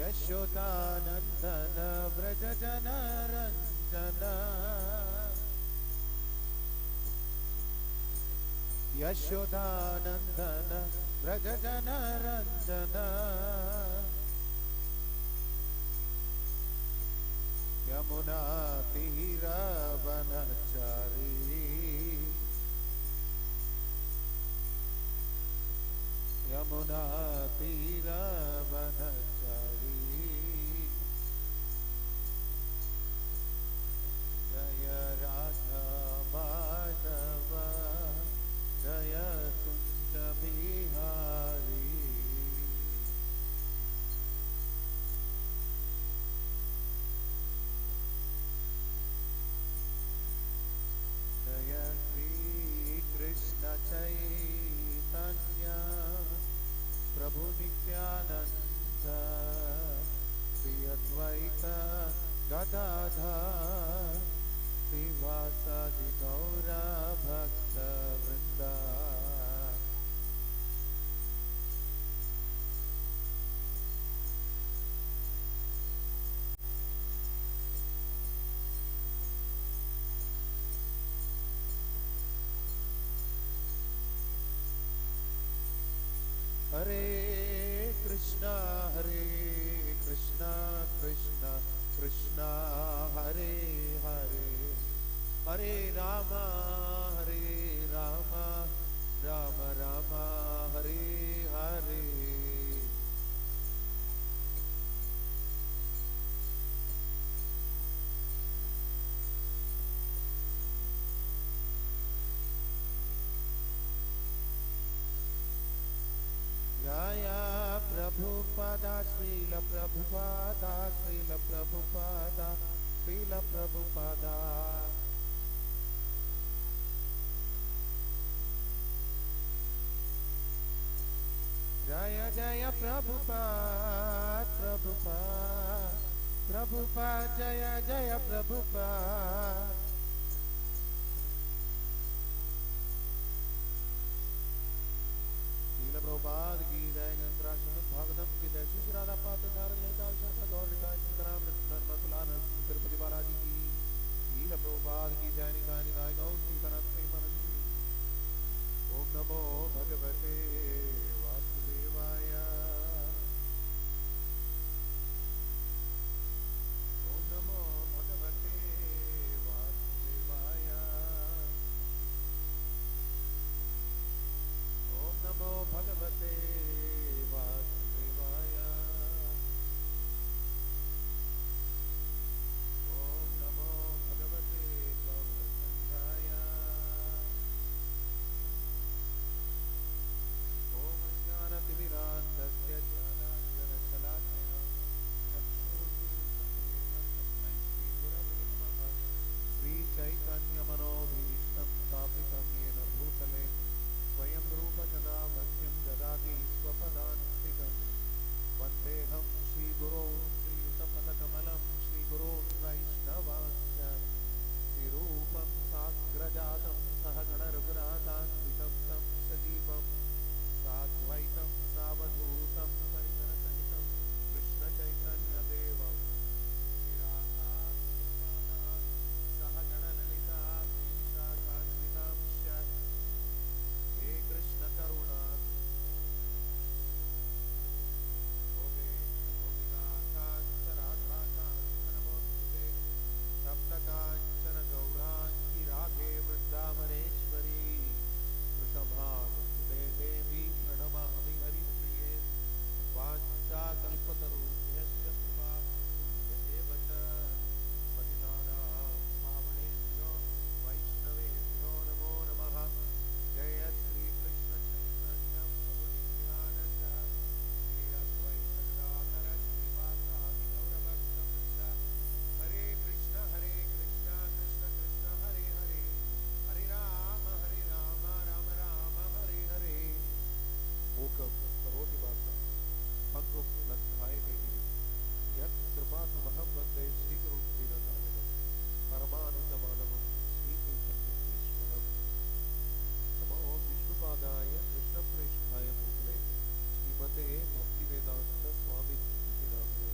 यशोदानंदन व्रज जन रंजन यशोदानंदन व्रज जन रंजन यमुना तीर वनचारी यमुना तीर वनचारी जय राधा माधव जय कुंज बिहारी जय श्री कृष्ण चैतन्य प्रभु नित्यानंद श्री अद्वैत गदाधर श्रीवासादि गौर भक्त वृंदा हरे कृष्णा कृष्णा कृष्णा हरे हरे हरे राम राम राम हरे हरे जया प्रभुपादा श्रील प्रभुपादा श्रील प्रभुपादा श्रील प्रभुपादा जय जय प्रभुपाद प्रभुपाद प्रभुपाद जय जय प्रभुपाद प्रभुपाद की जय गंत्रा श्रीमद् भागवतम की जय श्री राधा पार्थसारथी ललिता शाखा गौर निताय सीताराम नर्मदा तिरुपति बालाजी की लीला प्रभुपाद की जय निताय निताय गौ सीतानाथ प्रेमानंद ओम नमो भगवते वासुदेवाय ओम नमो भगवते वासुदेवाय ओम नमो भगवते वासुदेवाय ओम नमो भगवते गौरचंद्राय ओम ज्ञानतिमिरान्धस्य ज्ञानाञ्जनशलाकया चक्षुरुन्मीलितं श्रीगुरवे नमः श्रीचैतन्यमनोभीष्टं स्थापितं येन भूतले स्वयं रूपकदा मह्यं ददाति स्वपदान्तिकं वन्देऽहं श्रीगुरो श्रीयुतपदकमलं श्रीगुरोन् वैष्णवांश्च श्रीरूपं साग्रजातं सहगणरघुनाथान्वितं तं सजीवं साद्वैतं सावधूतं परिजनसहितं कृष्णचैतन्यदेवं श्रीराधाकृष्णपादान् सहगणललिता श्रीविशाखान्वितांश्च हे कृष्ण करुणा गोपिका कांच राधा कांच नमोस्तुते सप्तकांचन गौरांगी राधे वृंदावनेश्वरी वृषभानुसुते देवी प्रणमामि हरिप्रिये वाञ्छाकल्पतरुभ्यश्च कृपा सिन्धुभ्येव च पतितानां पावनेभ्यो वैष्णवेभ्यो नमो नमः जय श्री कृष्ण चैतन्य प्रभु नित्यानंद श्री अद्वैत गदाधर श्रीवासादि गौरभक्त वृंद हरे कृष्ण कृष्ण कृष्ण हरे हरे हरे राम राम राम हरे हरे मूकं करोति वाचालं पंगुं लङ्घयते यत् कृपातमहं वन्दे श्रीगुरुं श्रीरघुनाथं परमानन्दमाधवं श्रीचैतन्येश्वरम् नमो विष्णुपादाय कृष्णप्रेष्ठाय भूतले श्रीमते भक्तिवेदान्त स्वामी नामिने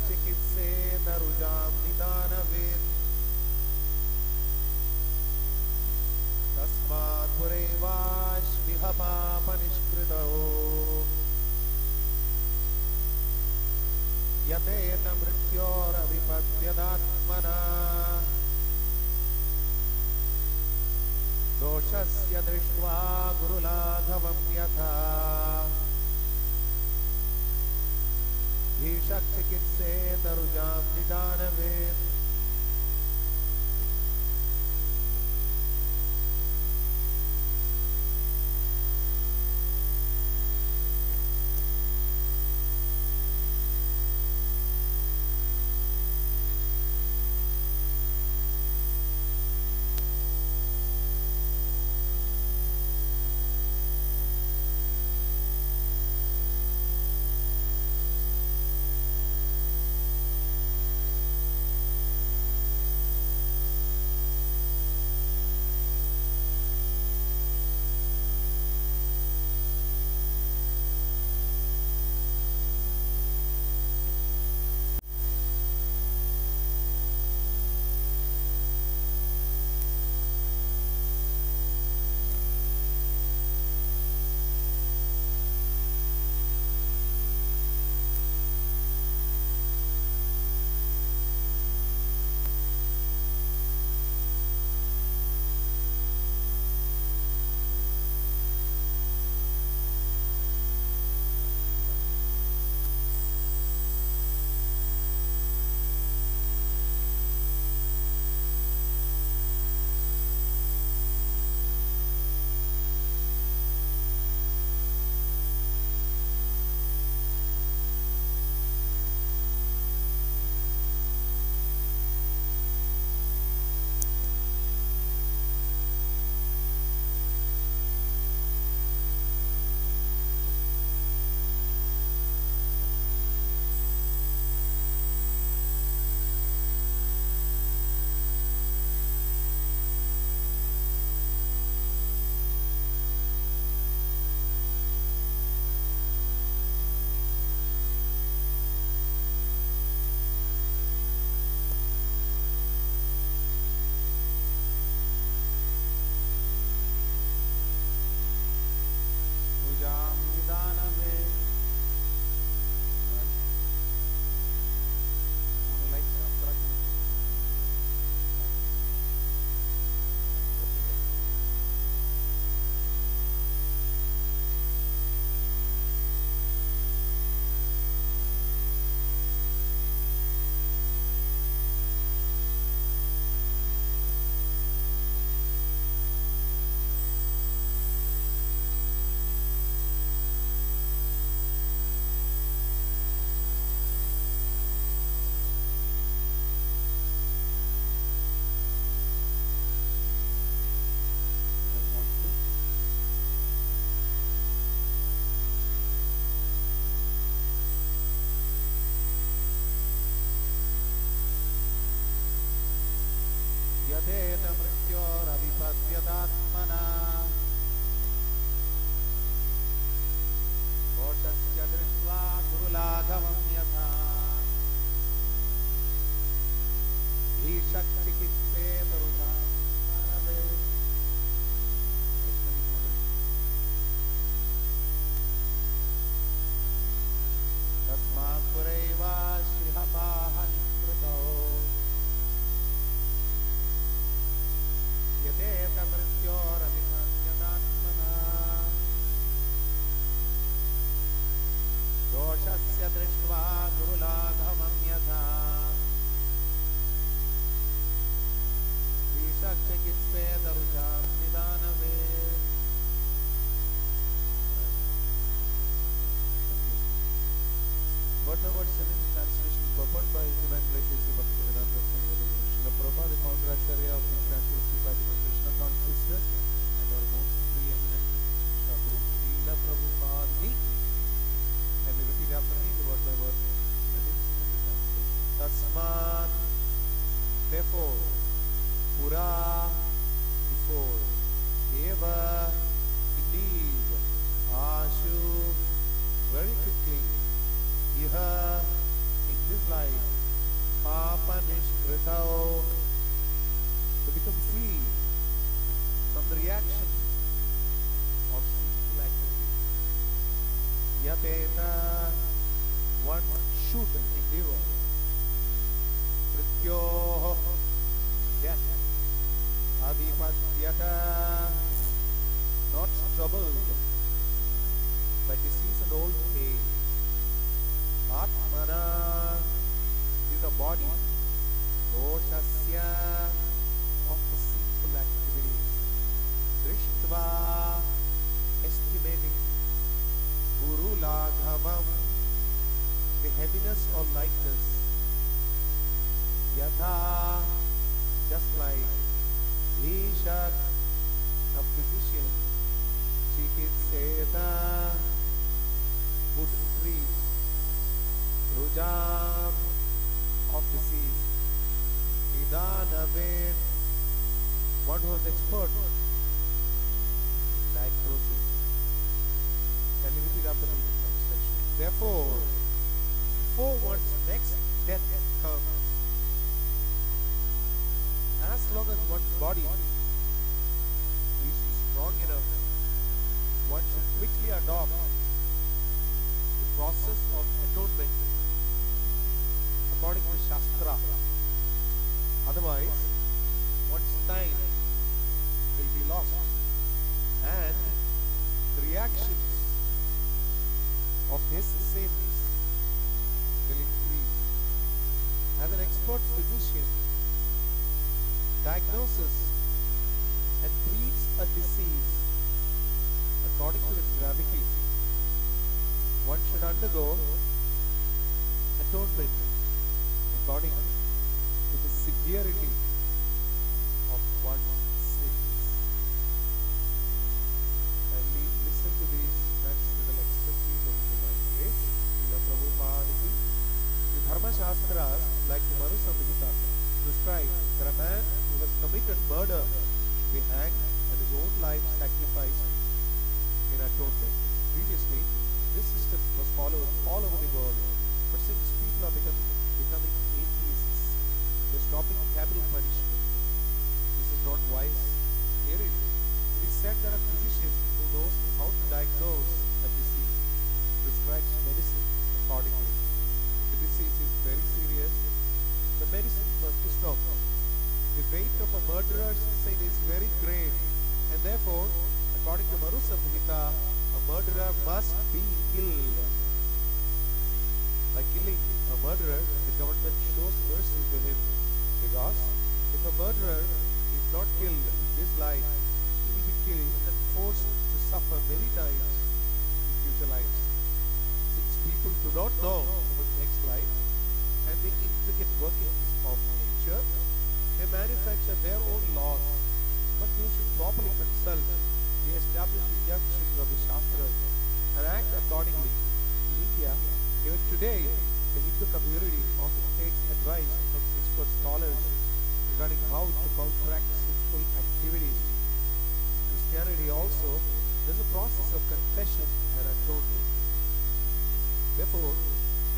चिकित्सेतरुजां निदानवेत् तस्मात् पुरैवाश्विह पापनिष्कृतौ यतेन मृत्योरविपद्यदात्मना दोषस्य दृष्ट्वा गुरुलाघवं यथा भीषक्चिकित्सेतरुजां निदानवेत् मृत्योरविपद्यदात्मना दोषस्य दृष्ट्वा गुरुलाघवं यथा भीषक्चिकित्सेतरुजां निदानवेत् तस्मात् पुरैवाश्विह पापनिष्कृतौ यतेत मृत्योरविपद्यदात्मना yateta, one should endure. Mrityoho, death, adipatyata, not troubled by disease and old age. Atmana, with the body, doshasya, of the sinful activities. Drishtva, estimating. Guru laghavam, the heaviness or lightness. Yatha, just like Ishat, a physician. Chikitseta, would treat. Rujam, of disease. Nidanavid, one who is expert in diagnosis. Can you repeat after me? Therefore, before one's next death comes, as long as one's body is strong enough, one should quickly adopt the process of atonement according to Shastra. Otherwise, one's time will be lost and the reactions of his sins will increase. As an expert physician diagnoses and treats a disease according to its gravity, one should undergo atonement according to the severity of one's sins. Kindly listen to these transcendental expertise of divine grace. Srila Prabhupada, the Dharma Shastras, like the Manu Samhita, prescribe that a man who has committed murder be hanged and his own life sacrificed in atonement. Previously, this system was followed all over the world, but since people are becoming atheists, they're stopping capital punishment. This is not wise. Herein, it is said that a physician who knows how to diagnose a disease prescribes medicine accordingly. The disease is very serious. The medicine must be stopped. The weight of a murderer's sin is very great, and therefore, according to Manu Samhita, a murderer must be killed. By killing a murderer, the government shows mercy to him, because if a murderer is not killed in this life, he will be killed and forced to suffer many times in future lives. Since people do not know about the next life and the intricate workings of nature, they manufacture their own laws, but you should properly consult the established injunctions of the Shastras and act accordingly. In India, even today, the Hindu community often takes advice from expert scholars regarding how to counteract sinful activities. In Christianity also, there is a process of confession and atonement. Therefore,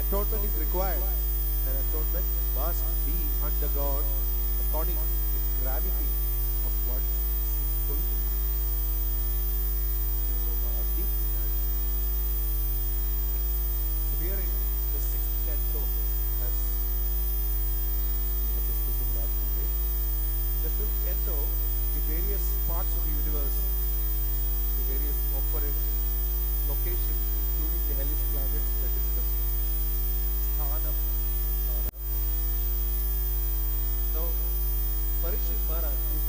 atonement is required, and atonement must be undergone according to the gravity of one's sinful acts. We are in the 6th canto, as we have discussed over the last few days. The 5th canto, the various parts of the universe, the various operant locations, including the hellish planets, were discussed. Sthanam. Now, Parikshit Maharaj, who is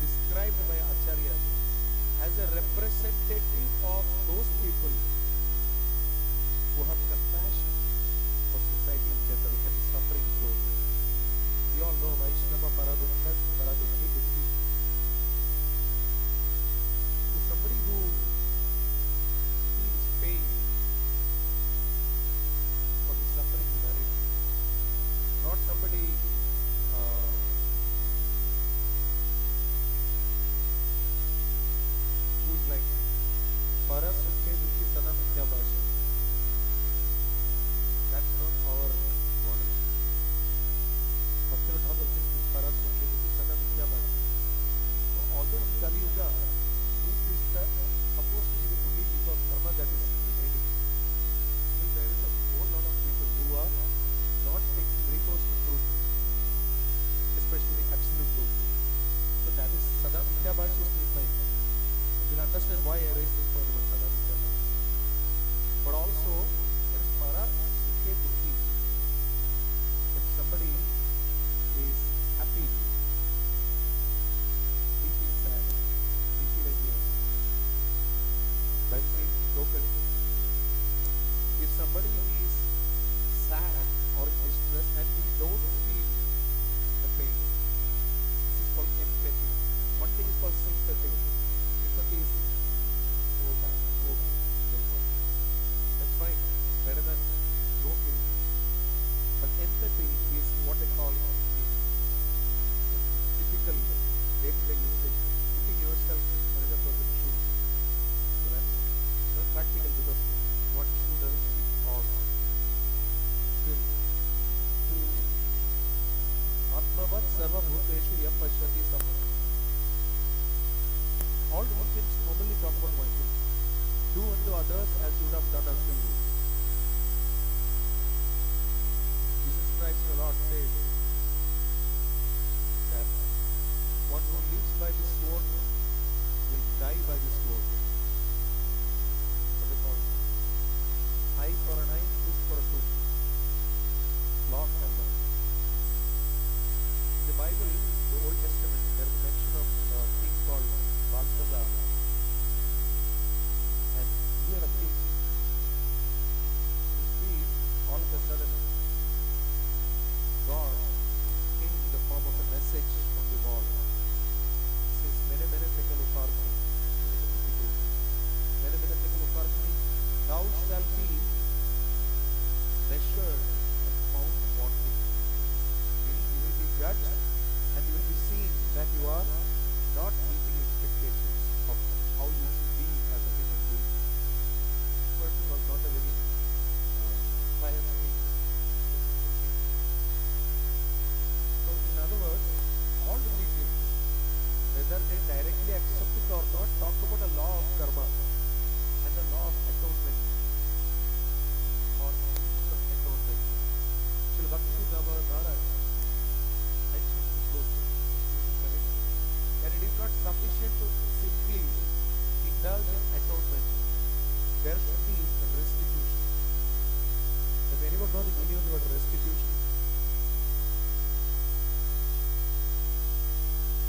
do unto others as you would have done unto you. Jesus Christ the Lord says that one who lives by the sword will die by the sword. What they call it? Eye for an eye, tooth for a tooth. Law of karma. In the Bible, the Old Testament, there is a mention of a king called Parthasarthi. And here a king who sees all of a sudden God came in the form of a message on the wall. It says, Mene mene tekel uparni. Mene mene tekel uparni. Thou shalt be measured and found wanting. You will be judged and you will be seen that you are not meeting expectations of how you should be as a human being. This person was not a very pious king. So in other words, all religions, whether they directly accept it or not, talk about a law of karma and the law of atonement or means of atonement. Srila Bhakti Maharaj mentioned this also, that it is not sufficient to simply indulge in atonement. There should be restitution. Does anyone know the meaning of the word restitution?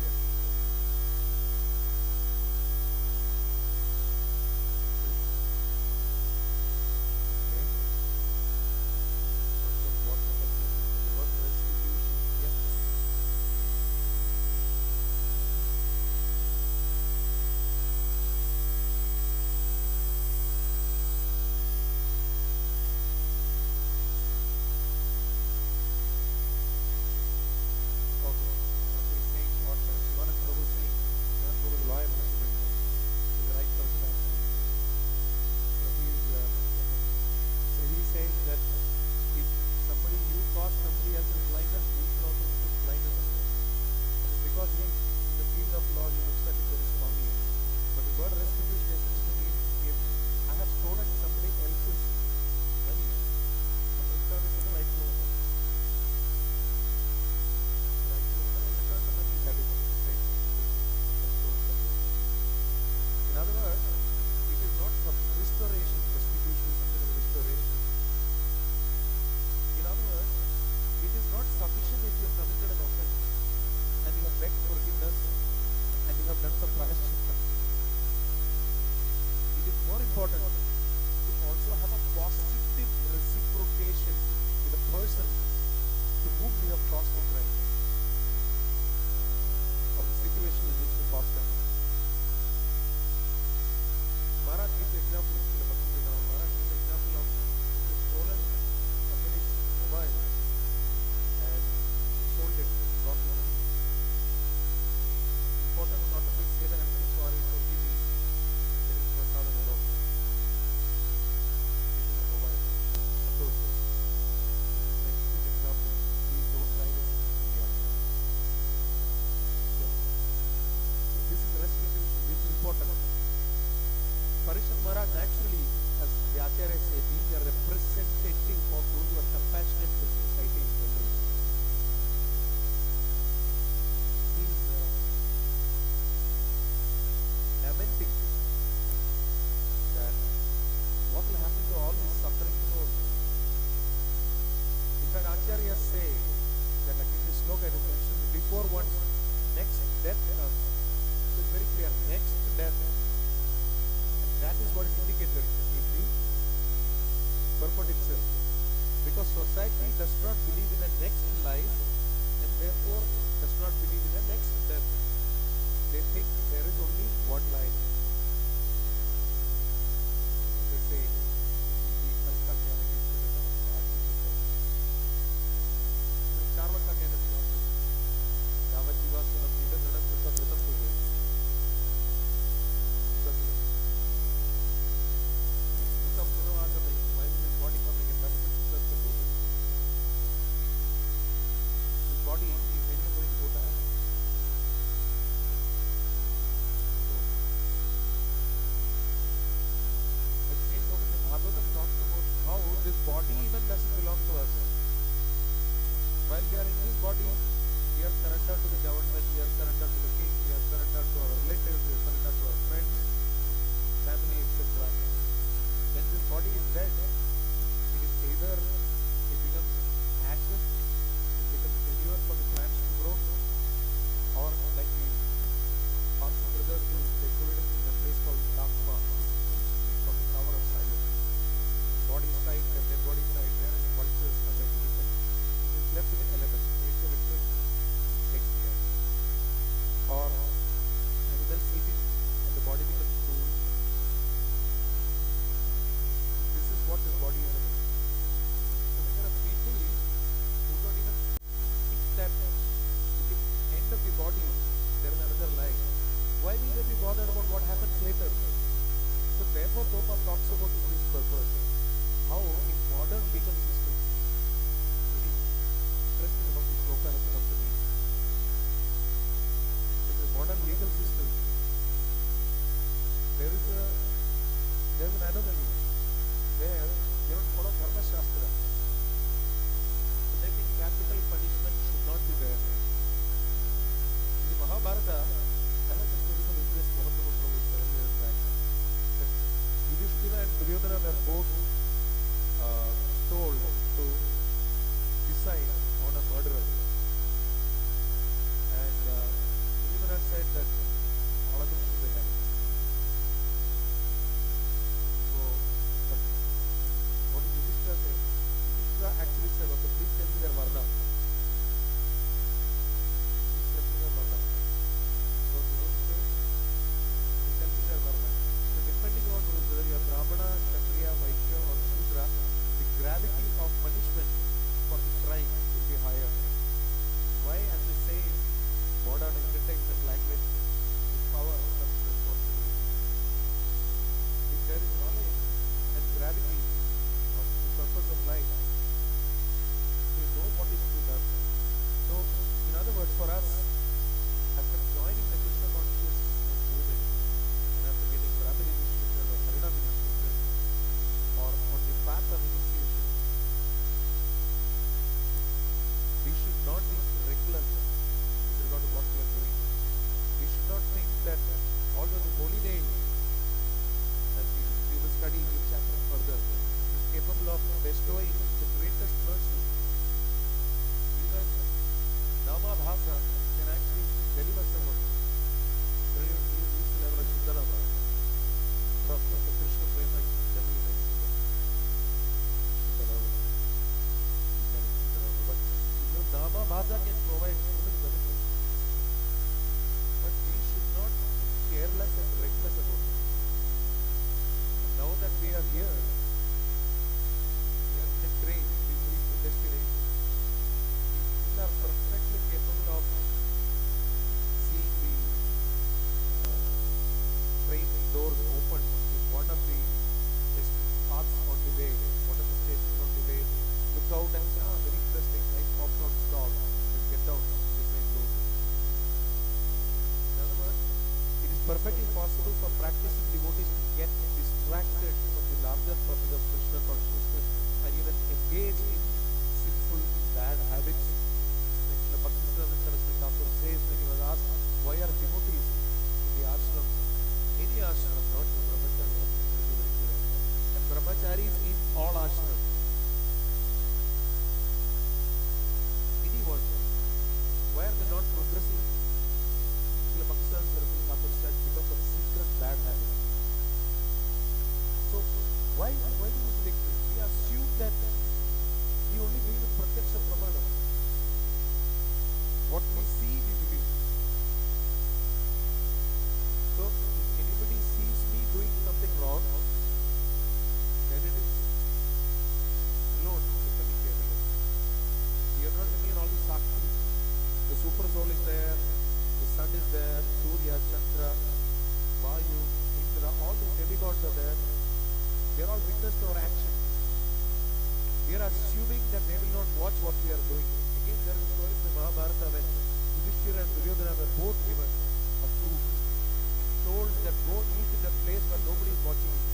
Yes. Okay. Not sure what the word restitution. Yes. Okay. So he's saying what Prabhu is saying. Prabhu is loyal to Shiva. He's the right person actually. So he's saying that if you cause somebody else's blindness, you should also put blindness on them. Because he's in the field of law, he looks at it very strongly. But the word restitution essentially means if I have stolen somebody else's money, I return it to the rightful owner. The rightful owner, I return the money that is saying. In other words, it is not restoration. Restitution is something of restoration. In other words, it is not sufficient if you have committed an offense and you have begged forgiveness and you have done some prayashchitta. It is more important to also have a positive reciprocation with the person to whom you have caused the crime or the situation in which you caused them. Maharaj gives the example, Maharaj gives the example of if you stolen somebody's mobile and sold it, got the money. Important not to say that I'm so sorry, forgive me, there is prasadam alone. It is a mobile. Suppose this is the extreme example. Please don't try this in India. So this is restitution, this is important. Parishad Maharaj naturally, as the Acharyas say, being a representative of those who are compassionate with society in general. He is lamenting that what will happen to all these suffering souls. In fact, Acharyas say that, like in this sloka it is mentioned, before one's next death comes, it's very clear, next death. That is what is indicated in the purport itself. Because society does body, we are surrendered to the government, we are surrendered to the king, we are surrendered to our relatives, we are surrendered to our friends, family, etc. When this body is dead, it is either it becomes ashes, it becomes manure for the plants to grow, or like the Parsi brothers do, they put it in a place called Dakma, from the Tower of Silence. The body is right, the dead body is right there, and vultures come and eat it. It is left to the elements. Nature itself takes care. Or animals eat it, and the body becomes food. This is what this body is about. So there are people who don't even think that with the end of the body there is another life. Why will they be bothered about what happens later? So therefore Prabhupada talks about this purpose. How in modern legal system, very interesting how this sloka has come to me. In the modern legal system, there is an anomaly where they don't follow Dharma Shastra. So they think capital punishment should not be there. In the Mahabharata, I have the story from this Mahaprabhu earlier back. That Yudhishthira and Duryodhana were both told to decide on a murderer. And Duryodhana said that all of them should be hanged. So, but what did Yudhishthira say? Yudhishthira actually said, okay, please tell me their varna. Please tell me their varna. So, tell me their varna. So, depending on whether you are Brahmana, Kshatriya, Vaishya or Shudra, the gravity of punishment for the crime will be higher. Why? As they say in modern entertainment language, with power comes responsibility. If there is knowledge and gravity of the purpose of life, we know what is to be done. So, in other words, for us, after joining the Krishna conscious movement, and after getting Radha initiation or Hare initiation, or on the path of initiation, we should not be reckless with regard to what we are doing. We should not think that although the holy name, as we will study in this chapter further, is capable of bestowing the greatest mercy, even Nama Bhasa can actually deliver someone. Reach the level of Shuddharama. Prabhu Krishna Prema generally mentioned that. But Nama Bhasa can provide human benefit. But we should not be careless and reckless about it. And now that we are here, we are in a train, we will reach the destination. We are perfectly capable of seeing the train doors open with one of the paths on the way, one of the stations on the way. Look out and say, very interesting, nice popcorn stall, and get down to the train door. In other words, it is perfectly possible for practicing devotees to get distracted from the larger purpose of Krishna consciousness and even engage in sinful, bad habits. Like Parthasarthi says when he was asked, why are devotees in the ashram? Any ashram, not the brahmachari. And brahmacharis in all ashrams. Anyone. Why are they not progressing? Because of secret bad habits. So why do we think this? We assume that we only believe in Pratyaksha Pramana. What we see, we believe. So if anybody sees me doing something wrong, then it is alone becoming the evidence. We are not looking at all the Sakshis. The super soul is there, the sun is there, Surya, Chandra, Vayu, Indra, all the demigods are there. They are all witness to our action. We are assuming that they will not watch what we are doing. Again, there is a story in the Mahabharata when Yudhishthira and Duryodhana were both given a fruit and told that go eat in a place where nobody is watching you.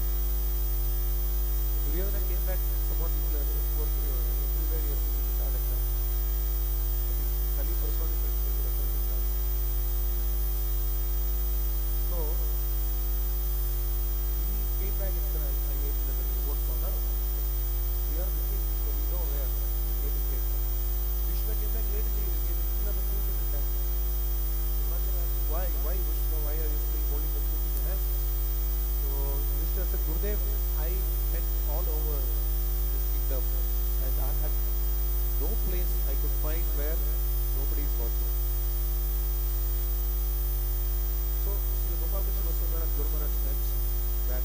Duryodhana came back somewhat poor Duryodhana. Everywhere he has to be bad example. But his them, I went all over this kingdom, and I had no place I could find where nobody is watching. So, Srila Gopal Krishna Goswami Maharaj Guru Maharaj mentioned that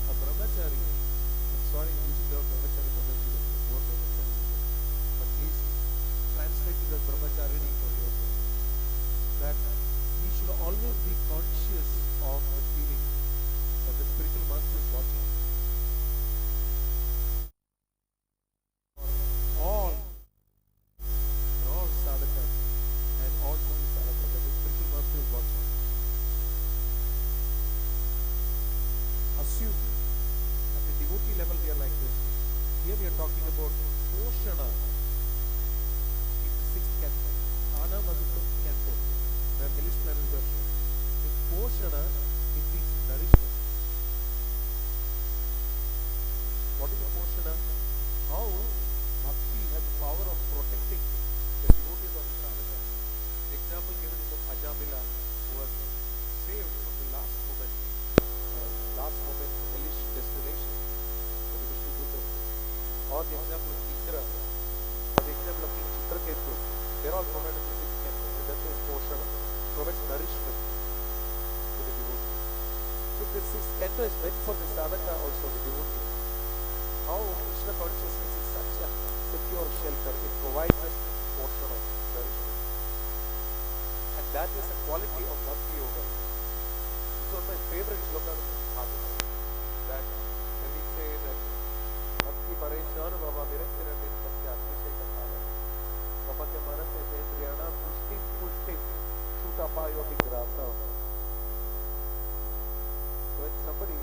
a brahmachari, I'm sorry using the word brahmachari, Motherji, more brahmachari, but please translate the brahmacharini for yourself. That he should always be conscious of the feeling that the spiritual master is watching. All sadhakas and all holy sadhakas, that the spiritual master is watching. Assume at the devotee level we are like this. Here we are talking about Poshana in the 6th canto. Anam was the 5th canto. The English Planet version. In Poshana, it is nourishment. What is the Poshana? How Bhakti has the power of protecting the devotees of the sadhaka. The example given is of Ajamila, who was saved from the last moment, hellish destination for the Vishnu Dutta. Or the example of Indra, or the example of King Chitraketu. They are all provided in the 6th canto, and that is Poshana, provides nourishment to the devotee. So this 6th canto is meant for the sadhaka also, the devotee. How Krishna consciousness is such a secure shelter, it provides us Poshana, nourishment. And that is a quality of Bhakti Yoga. It's one of my favorite shlokas of Bhagavad, that when we say that Bhakti Pareshana Bhava Viraktina Nityasya Atmisheka Kala Kapatya Manase Jendriyana Pushti Shutapayopi Grasa. So when somebody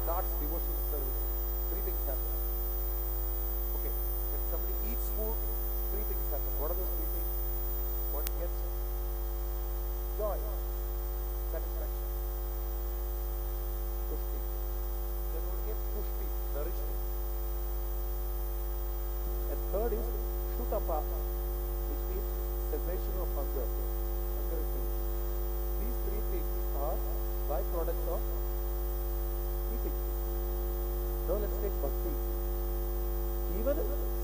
starts devotional service, 3 things happen. Okay, when somebody eats food, 3 things happen. What are those 3 things? One gets joy, satisfaction, pushti. Then one gets pushti, nourishment. And third is shutapa, which means cessation of hunger. Hunger is finished. These 3 things are byproducts of eating. Now let's take bhakti. Even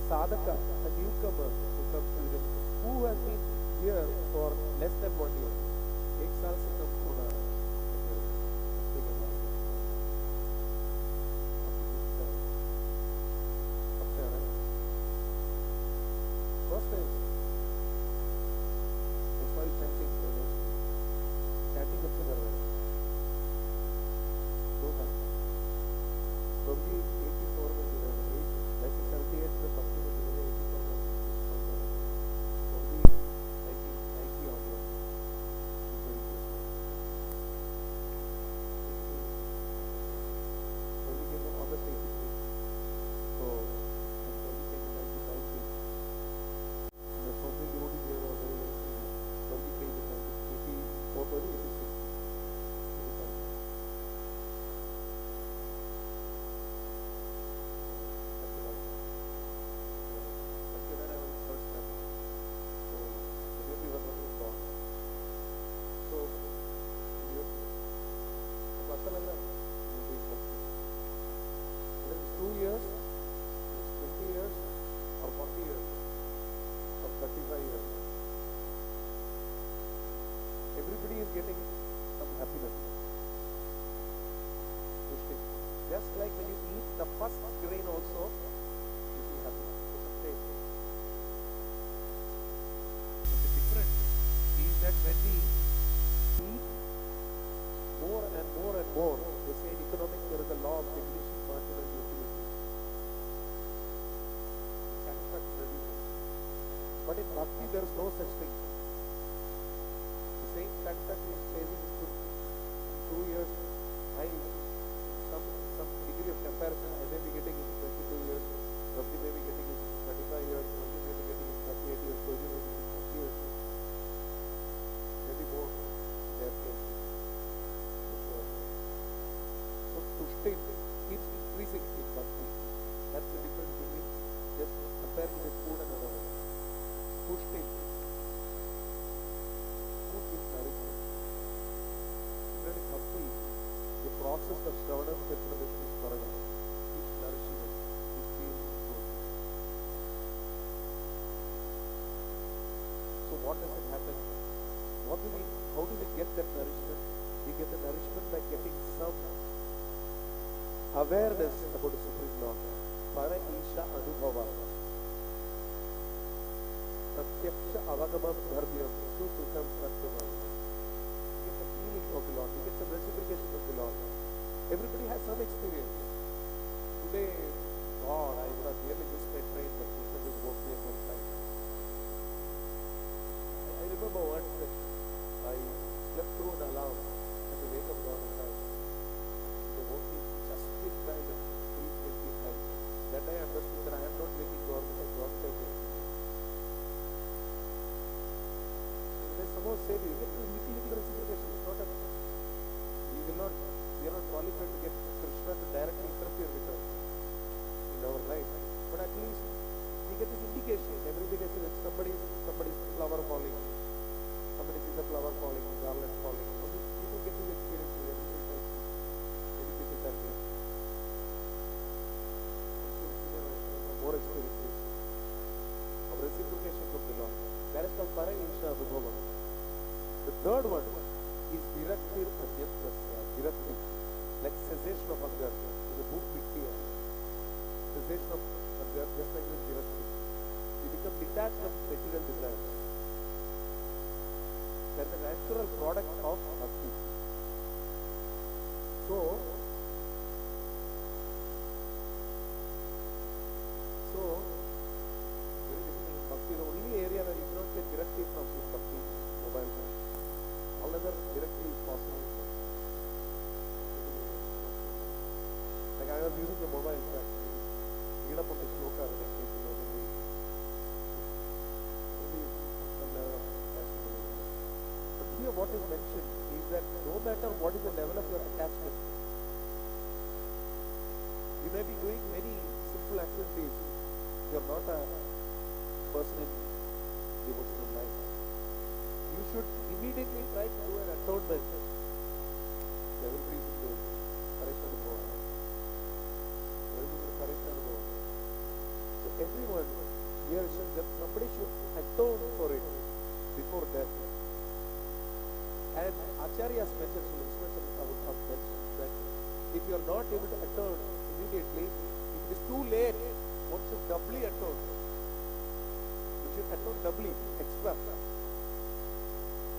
sadhaka, a newcomer who comes to the who has been here for less than 1 year, 1 साल से कम होना first is why chanting chanting कब से कर रहे हैं 2 साल Prabhu 84 में जुड़े हैं 1978 में भक्ति में जुड़े 84 में Prabhu 1990 onwards Prabhu came in August 83 so when Prabhu came in 1990 the founding devotees were very very senior Prabhu came in 1984 Prabhu 86 everybody is getting some happiness. Just like when you eat the first grain also, you feel happy. It's a taste. But the difference is that when we eat more and more and more, they say in economics there is a law of diminishing marginal utility. Satisfaction reduces. But in bhakti there is no such thing. Same satisfaction is chasing to 2 years. Some degree of comparison I may be getting in 22 years, Prabhu may be getting in 35 years, Prabhu may be getting in 38 years, Prabhu may be in 50 years. Maybe more in their case. So tushti keeps increasing in bhakti. That's the difference between just comparing with food and other ones. Tushti. Food gives nourishment. Bhakti, the process what does it happen? How do we get that nourishment? We get the nourishment by getting some awareness about the Supreme Lord. Para Isha Anubhava. Pratyaksha Avagamam Dharmyam Susukham Satyamam. You get the feeling of the Lord. You get some reciprocation of the Lord. Everybody has some experience. Today, God, I would have really missed my train, but Krishna just woke me up on time. I remember once that I slept through an alarm and the wake up God on time. They woke me just in time at 3:25. That I understood that I am not waking God at God's time. They somehow say you get little reciprocation. It's not a, we are not qualified to get Krishna to directly interfere with us in our life. But at least we get this indication. Every day it's somebody's flower falling. Somebody sees a flower falling, garland falling. People get this experience every day. Many people are there. More experiences of reciprocation from the Lord. That is called Parayisha Anubhava. The third one is Viraktir Anyapasya. Viraktir, like cessation of hunger. There's a book with here. Cessation of hunger, just like this Viraktir. You become detached from material desires. That is a natural product of bhakti. So very difficult in bhakti. The only area where you cannot get directly from is bhakti, mobile phone. All other directly is possible. Like I was using the mobile in fact. Read up on the shloka when I came to know the way. Maybe some level of attachment. But here what is mentioned is that no matter what is the level of your attachment, you may be doing many simple activities. You are not a person in devotional life. You should immediately try to do an atonement. Everybody is into Parishan Bhava. So everyone here should, that somebody should atone for it before death. And Acharyas mentioned, Prabhu mentioned that if you are not able to atone immediately, if it is too late, one should doubly atone. You should atone doubly, extra.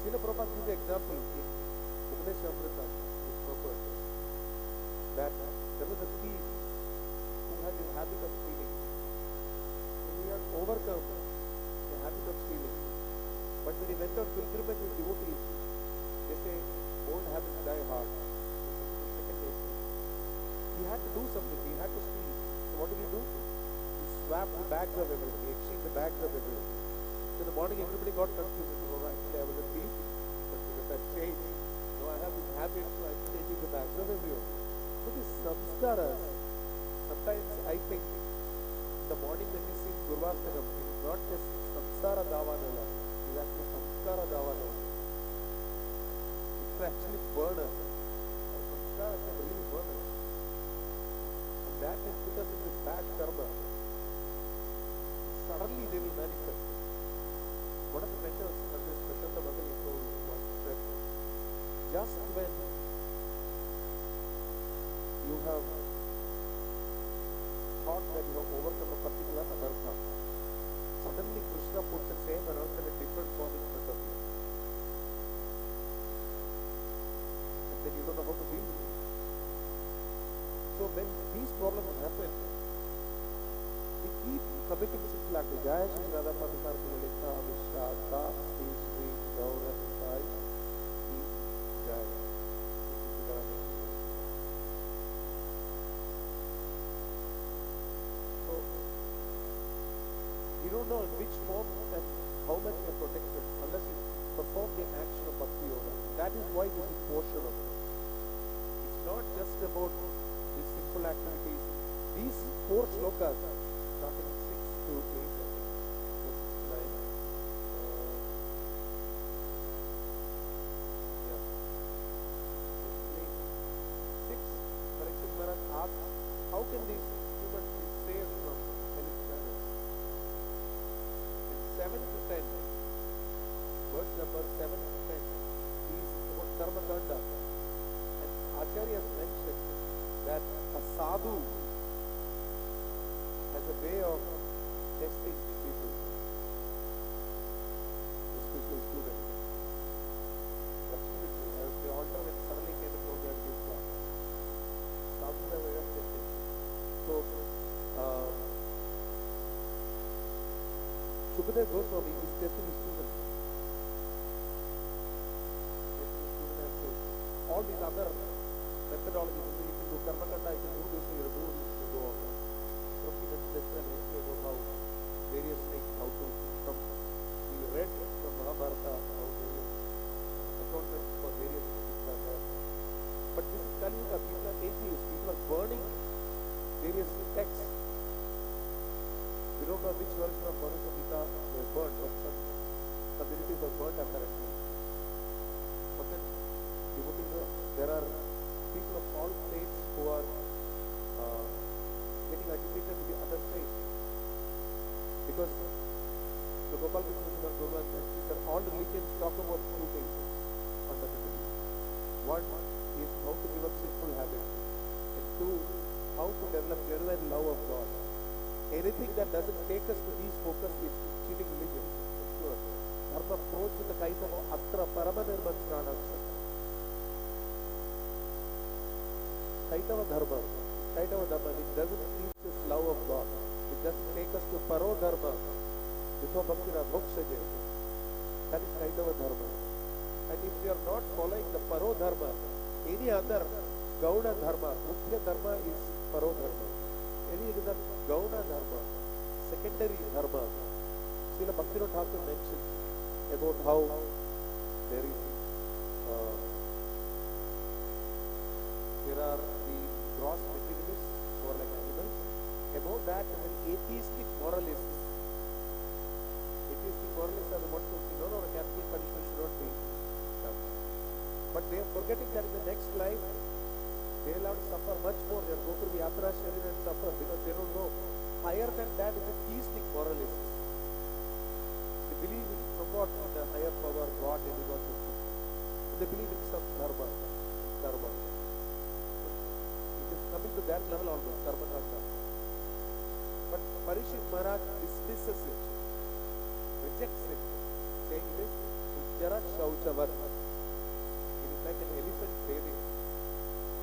Srila Prabhupada gives an example in Upanishad Amrita, that there was a thief who had the habit of stealing. And he had overcome the habit of stealing. But when he went on pilgrimage with devotees, they say old habits die hard. Second day. He had to do something, he had to steal. So what did he do? He swapped the bags of everyone, he exchanged the bags of everyone. So in the morning everybody got confused. Oh, actually I was a thief, but because I changed. No, I have this habit, so I'm changing the bags of everyone. So these samskaras, sometimes I think in the morning when we sing Gurvastakam, it is not just samsara davanala, it is actually samskara davanala. It's actually burner. Samskara can really burn us. And that can put us in this bad karma. Suddenly they will manifest. One of the mentors of this Prashanta Mandir told once that just when you have thought that you have overcome a particular anartha, suddenly Krishna puts the same anartha in a different form in front of you. And then you don't know how to deal with it. So when these problems happen, we keep committing simple acts. Jaya Shri Radha Parthasarthi Lalita Vishaka Sri Sri Gaura Sai Sri Jaya. So you don't know in which form and how much you are protected unless you perform the action of Bhakti Yoga. That is why this is portion of it. It's not just about these simple activities. These 4 shlokas, starting 6 to 8, 6 to 9. Yeah. 6, Parikshit Maharaj asked, how can these humans be saved from hellish planets? And 7 to 10, verse number 7 and 10 is about karma kanda. And Acharya has mentioned that a sadhu has a way of testing people, especially students. Absolutely. The altar when suddenly came to know their Gita. Sadhus have a way of testing. So, Shukadeva Goswami is testing his students. All these other methodologies, you can do karma kanda, you can do this, you can do this, you can go on. So he mentioned about how various things, how to from we read from Mahabharata, how various atonements for various things are there. But this is Kali Yuga, people are atheists, people are burning various texts. We don't know which version of Bhagavad Gita they burned, but some communities are burned apparently. But then there are people of all faiths who are getting agitated with the other faith. Because the Gopal Krishna Guru mentioned that all religions talk about two things fundamentally. One is how to give up sinful habits, and two, how to develop genuine love of God. Anything that doesn't take us to these focus is cheating religion. Sure. Dharma approach with the kind of atra paramanirman pranaksa. Kaitava dharma, which doesn't teach us love of God, it doesn't take us to paro dharma, Vito Bhaktina Mokshaje. That is Kaitava dharma. And if we are not following the paro dharma, any other Gauna dharma, Mukhya dharma is paro dharma. Any other Gauna dharma, secondary dharma. Srila Bhaktivinoda Thakur mentioned about how there is there are the gross materialists who are like animals. About that, the atheistic moralists are the ones who say, no, capital punishment should not be done. But they are forgetting that in the next life, they will have to suffer much more. They will go through the Yatra Sharira and suffer because they don't know. Higher than that is the theistic moralists. They believe in somewhat in a higher power, God, demigod, etc. They believe in some dharma, karma. It is coming to that level almost, karma kanda. But Parishit Maharaj dismisses it, rejects it, saying this, Ujjara Shauchavat. It is like an elephant bathing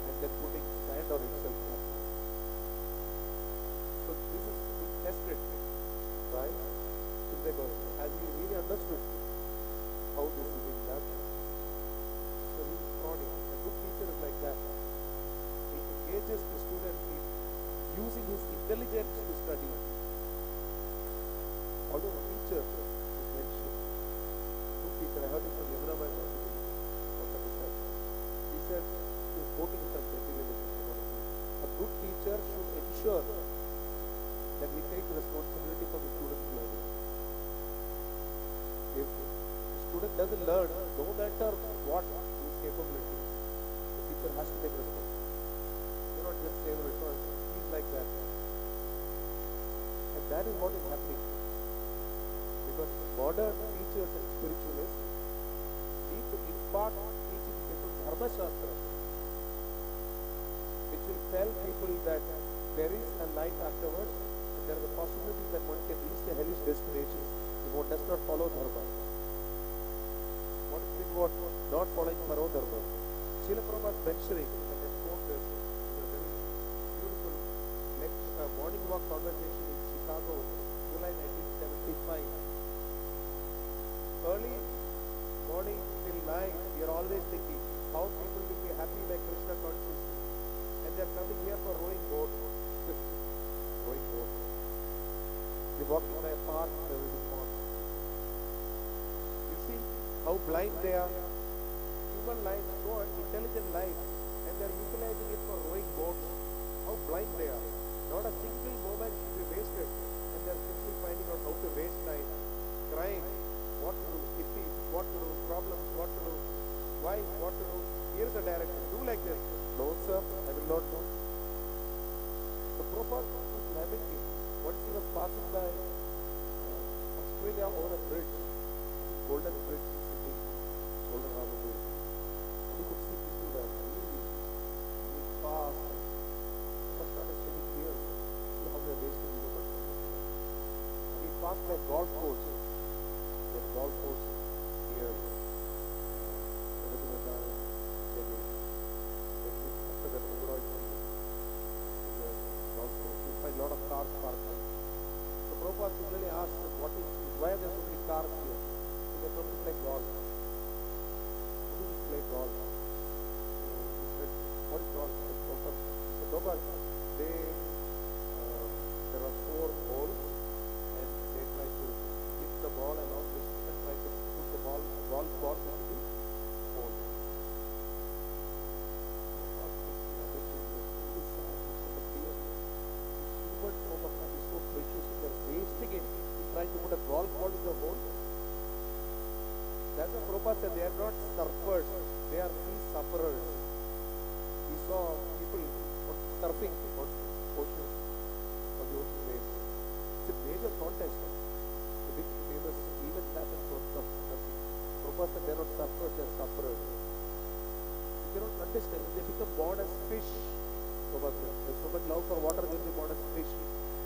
and then putting sand on itself. So this is being tested by Shukadeva Goswami. Has he really understood how this is being done? So he is prodding. A good teacher is like that. He engages the student in using his intelligence to study. Although a teacher is mentioned, a good teacher, I heard it from Yamuna Bhai Vasudeva, he said, he is quoting some materialism. A good teacher should ensure that we take responsibility for the student's learning. If the student doesn't learn, no matter what his capability, the teacher has to take responsibility. You cannot just say, no, he's like that. And that is what is happening. Because modern teachers and spiritualists need to impart teaching people Dharma Shastra, which will tell people that there is a life afterwards and there is a possibility that one can reach the hellish destinations if one does not follow Dharma. What is it about not following Paro Dharma? Srila Prabhupada is mentioning, and I quote this, in a very beautiful morning walk conversation in Chicago, July 1975. Early morning till night, we are always thinking how people will be happy by Krishna consciousness. And they are coming here for rowing boat. Rowing boat. They walking by a park, there is a pond. You see how blind they are. Human life, so intelligent life, and they are utilizing it for rowing boats. How blind they are. Not a single moment should be wasted. And they are simply finding out how to waste time. Crying, what to do, hippies, what to do, problems, what to do, wife, what to do. Here's the direction, do like this. No sir, I will not do. The Prabhupada was lamenting. Once he was passing by Australia over a bridge, Golden Bridge, golden harbor days. And you could see people there really being fast. But started shedding tears. See how they're wasting human. And he passed by golf course. There's golf course here. Everything was done. After that, Oberoi in the golf course, you find a lot of cars parked there. So Prabhupada similarly asked them, why are there so many cars here? So they come to play golf. What do you play golf? He said, what is golf? He said, Prabhupada, there are 4 holes and they try to hit the ball and all this and try to put the golf ball into the hole. Human form of life is so precious and they're wasting it in trying to put a golf ball in the hole. That's why Prabhupada said they are not surfers, they are sea sufferers. We saw people surfing on ocean, on the ocean waves. It's a major contest. The big famous event happens on surfing. Prabhupada said they are not surfers, they are sufferers. They don't understand. They become born as fish. There's so much love for water, they'll be born as fish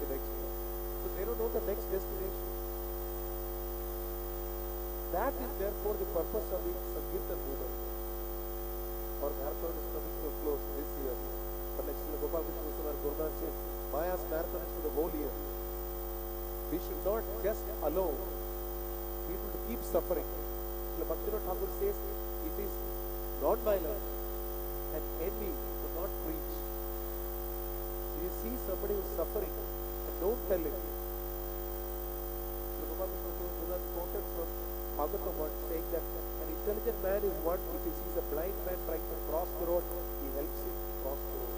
the next year. So they don't know the next destination. That is therefore the purpose of the Sankirtan movement. Our marathon is coming to a close this year. But like Srila Gopal Krishna Gurudar said, Maya's marathon is for the whole year. We should not just allow people to keep suffering. Srila Bhaktivinoda Thakur says it is non-violence and envy to not preach. You see somebody who is suffering and don't tell it. Srila Gopal Krishna quoted from Bhagavad saying that an intelligent man is one if he sees a blind man trying to cross the road, he helps him cross the road.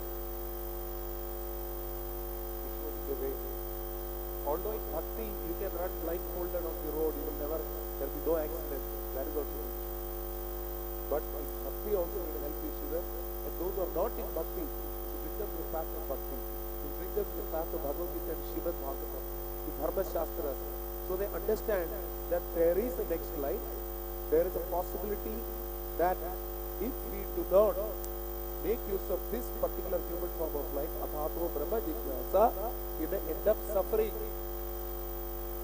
He shows him the way. Although in bhakti you can run blindfolded on the road, you will never, there will be no accident. That is also true. But in bhakti also we will help each other. And those who are not in bhakti, we bring them to the path of bhakti. We bring them to the path of Bhagavad Gita and Srimad Bhagavatam, the Dharma Shastras. So they understand that there is a next life. There is a possibility that if we do not make use of this particular human form of life, Athato Brahma Jignasa, we may end up suffering.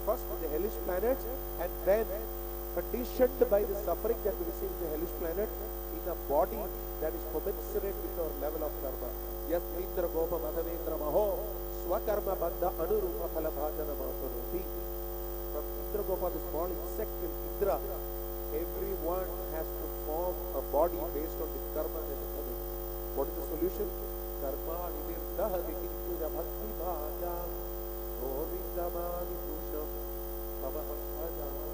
First in the hellish planet and then conditioned by the suffering that we receive in the hellish planet in a body that is commensurate with our level of karma. Yes, Indra Goma Madhavendra Maho, Swakarma Bandha Anurupa Phalabhajana Mahaparoti. From Indra Gopa, the small insect in Indra, everyone has to form a body based on the karma that is coming. What is the solution? Karma nimirdaha vikintu bhakti bhaja govindamani pusham tamaham bhajami.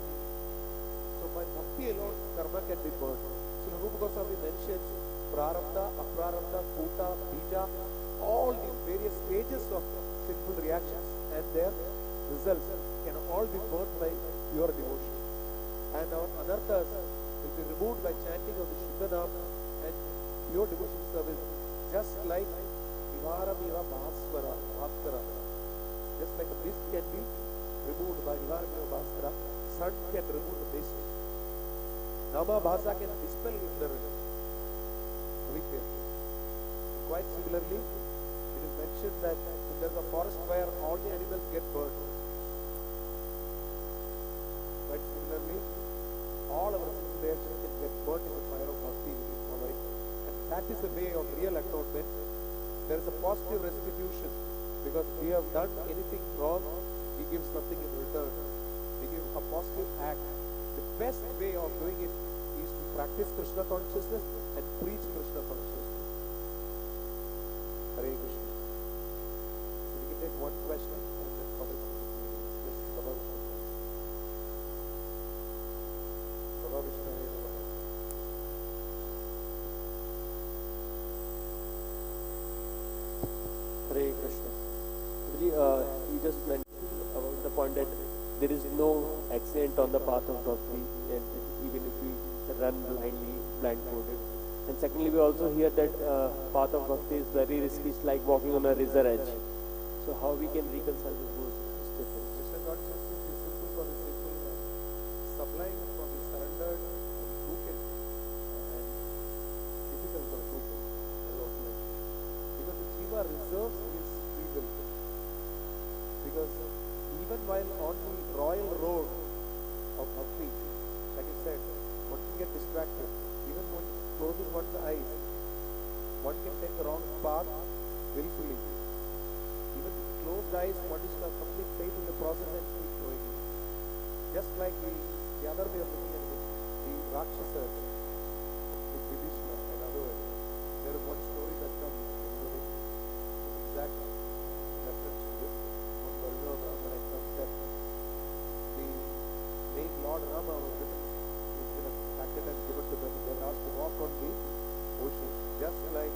So by bhakti alone, karma can be burned. So Rupa Goswami mentions prarabdha, aprarabdha, kuta, bija, all the various stages of sinful reactions and their results can all be burned by pure devotion. And our anarthas will be removed by chanting of the Shuddha Nam and pure devotion service, just like Viharamiva Bhaskara, just like a mist can be removed by Viharamiva Bhaskara, sun can remove the mist. Nama Bhasa can dispel ignorance. Quite similarly, it is mentioned that if there is a forest fire, all the animals get burned. Quite similarly, all our sinful reactions can get burned in the fire of bhakti which is following. And that is the way of real atonement. There is a positive restitution because we have done anything wrong, we give something in return. We give a positive act. The best way of doing it is to practice Krishna consciousness and preach Krishna consciousness. Hare Krishna. So we can take one question and then cover it. Yes, Baba Vishnu. Baba Vishnu. Hare Krishna. You just mentioned about the point that there is no accident on the path of bhakti, and even if we run blindfolded. And secondly, we also hear that path of bhakti is very risky. It's like walking on a razor edge. So how we can reconcile with those statements? Krishna consciousness is simple for the simple, sublime for the surrendered and broken. Shiva reserves his free will. Because even while on the royal road of bhakti, like I said, one can get distracted. Even when closing one's eyes, one can take the wrong path willfully. Even with closed eyes, one is to have complete faith in the process and keep going. Just like the other way of looking at it, the Rakshasas, with Vibhishana and others, there is one story that comes in the exact reference to this. One version of Ramayana comes that the late Lord Rama was given, he's been packet and given to them. They were asked to walk on the ocean, just like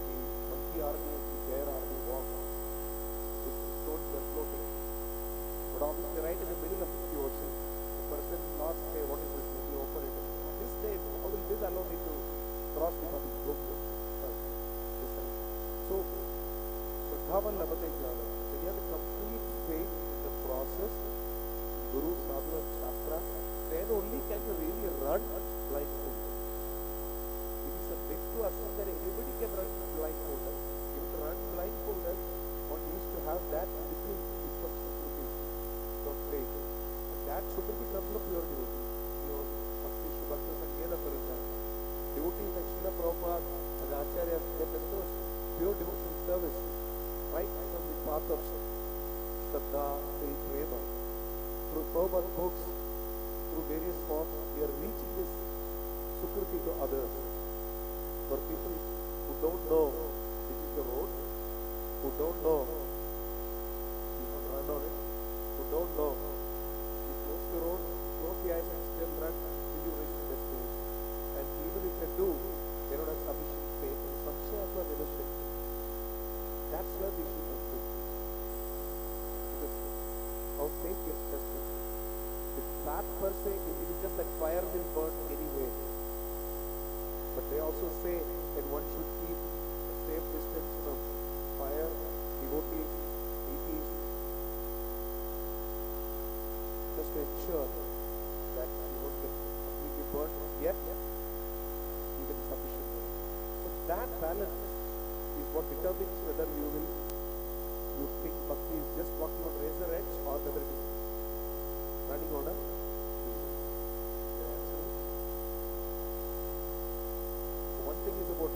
the monkey army and the bear army walk. With stones were floating. But obviously right in the middle of the ocean, the person asked, hey, what is this? When you open it, this day, how will this allow me to cross the public book? So Dhavan Labate Jnana. So you have a complete faith in the process, Guru, Sadhu and Shastra. Then only can you really run blindfolded. It is a myth to assume that everybody can run blindfolded. If you run blindfolded, one needs to have that little responsibility of faith. And that should be come from pure devotee. You know, Bhakti Shubhakta Sanghena for example. Devotees like Srila Prabhupada and Acharyas, they bestow pure devotional service right from the path of Shraddha, Faith, Prema. Through Prabhupada books, through various forms, we are reaching this Sukriti to others. For people who don't know which is the road, who don't know, you don't run on it, who don't know, you close the road, close the eyes and still run till you reach the destination. And even if they do, they don't have sufficient faith and Samshayatva Nivashit. That's where the issue comes in. Because our faith gets tested. The path per se, it is just like fire will burn anyway. But they also say that one should keep a safe distance from fire, devotees, deities, just to ensure that you won't get completely burned, yet you get sufficient. So that balance is what determines whether you think bhakti is just walking on razor edge or whether it is running on a one thing is about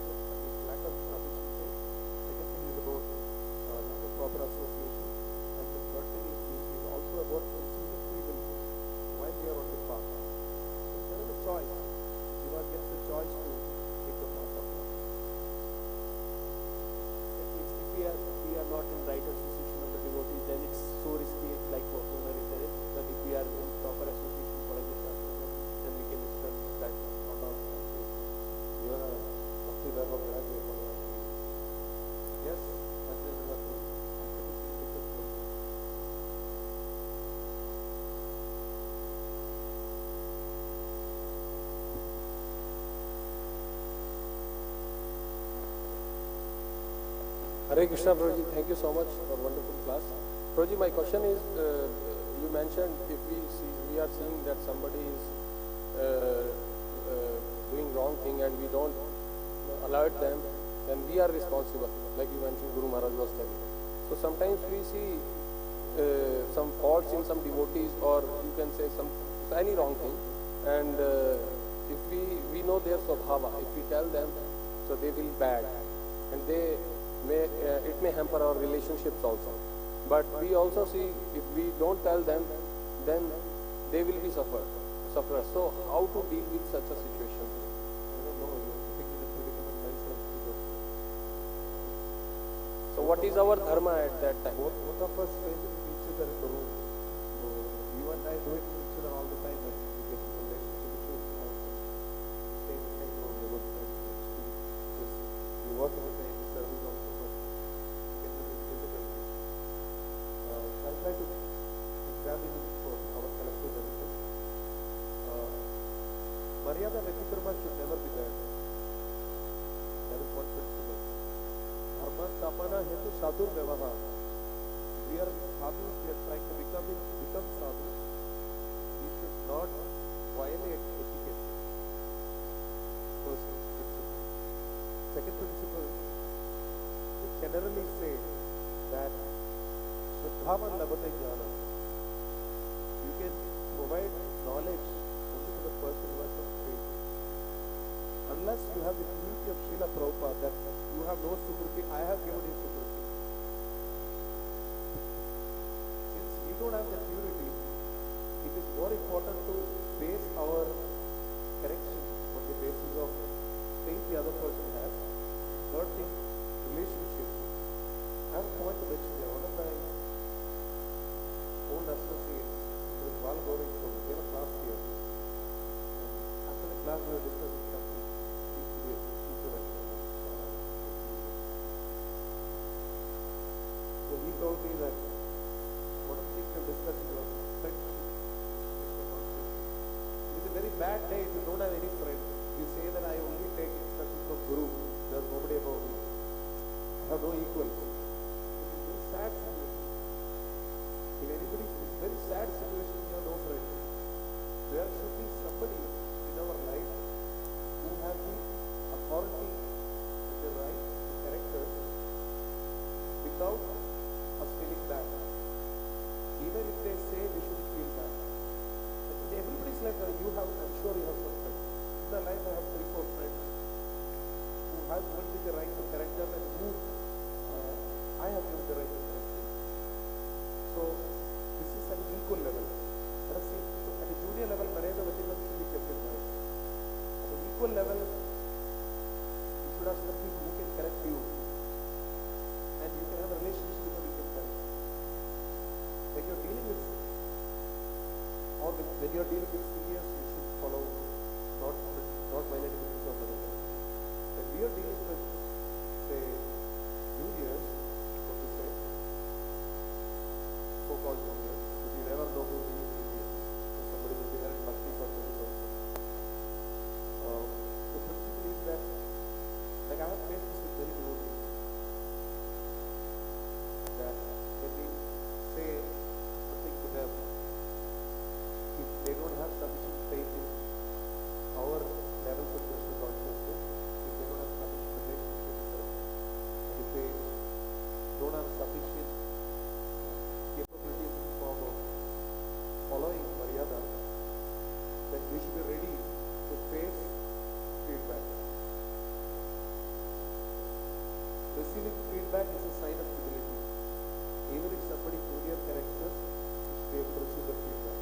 lack of sufficient faith, second thing is about lack of proper association, and the third thing is also about pursuit of free will while we are on the path. So there is a choice. Jiva gets the choice to take the path of God. If we are not in right association of the devotees, then it's so risky, like what Kumar is saying, that if we are in proper association for the Shastra, then we can discuss that on our Yes, Hare Krishna, Prabhuji, thank you so much for wonderful class. Prabhuji, my question is, you mentioned if we are seeing that somebody is doing wrong thing and we don't alert them, then we are responsible, like you mentioned Guru Maharaj was telling. So sometimes we see some faults in some devotees, or you can say any wrong thing, and if we know their swabhava, if we tell them, so they will bad, and they may it may hamper our relationships also. But we also see if we don't tell them, then they will be sufferers. So how to deal with such a situation? So what is our dharma at that time? Both of us face it with each other in the room. So you and I do it with each other all the time when we get in the relationship issues. Stay in the same room, we're good friends. We work in the same service also, but we get to be difficult. I'll try to examine it for our collective benefit. Maryada Vetikrama should never be there. That is one principle. Dharma Sapana Hetu Sadhur Vyavaha. We are sadhus, we are trying to become sadhus. We should not violate etiquette. First principle. Second principle, generally say that Shraddhavan Labate Jnana. You can provide knowledge only to the person who has some faith. Unless you have the purity of Srila Prabhupada, that you have no Sukruti, I have given you Sukruti. Since we don't have the purity, it is more important to base our correction on the basis of faith the other person has. Third thing, relationship. I have a point to mention here. One of my old associates, who is Val Gauri Prabhu, gave a class here. After the class, we were discussing something. So he told me that one of the things we were discussing was friendship. It is a very bad day if you don't have any friend. You say that I only take instructions from Guru. There is nobody above me. I have no equals. It is a very sad situation. If anybody, it's a very sad situation when you have no friend. There should be somebody in our life who has the authority and the right to correct us without us feeling bad. Even if they say we shouldn't feel bad. In everybody's life, you have, I'm sure you have some friends. In my life, I have 3-4 friends who have given me the right to correct them and who I have given the right to correct them. So, this is at an equal level. Let us see, so at a junior level, Mareda Vajinam should be kept in mind. At an equal level, you should have some people who can correct you. And you can have a relationship with them who can correct. When you're dealing with when you are dealing with seniors, you should follow not violating of another. When we are dealing with, say, juniors, what to say, so-called juniors, but you never know who really seniors. So somebody will be there in Bhakti for service also. The principle is that, like I have faced this with very devotees, that when we say something to them, if they don't have sufficient faith in our levels of Krishna consciousness, if they don't have sufficient relationship with us, and if they don't have sufficient capabilities in the form of following Maryada, then we should be ready to face feedback. Receiving feedback is a sign of humility. Even if somebody junior corrects us, we should be able to receive the feedback.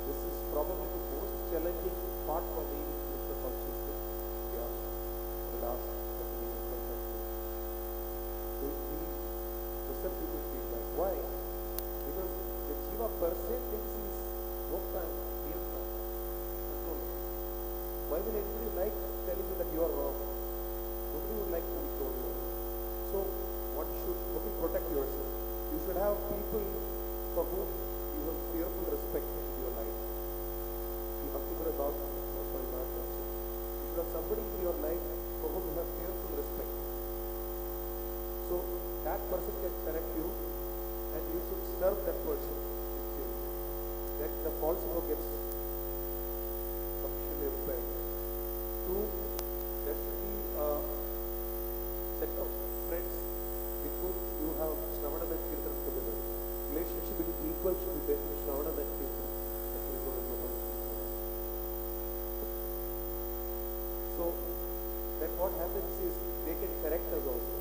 This is probably the most challenging part for me in Krishna consciousness. Yeah, for the last 30 years or something. We listen to good feedback. Why? Because the Jiva per se thinks he is Mokta and Niyamta, controller. Why will anybody like telling you that you are wrong? Nobody would like to be told you. So, what will protect yourself? You should have people for whom you have fearful respect in your life. You have to go about, you should have somebody in your life for whom you have fearful respect. So that person can correct you and you should serve that person. Then the false ego gets sufficiently repaired. 2, there should be a set of friends with whom you have Shravana and Kirtans together. Relationship between equals should be based on Shravana and Kirtans. So then what happens is they can correct us also.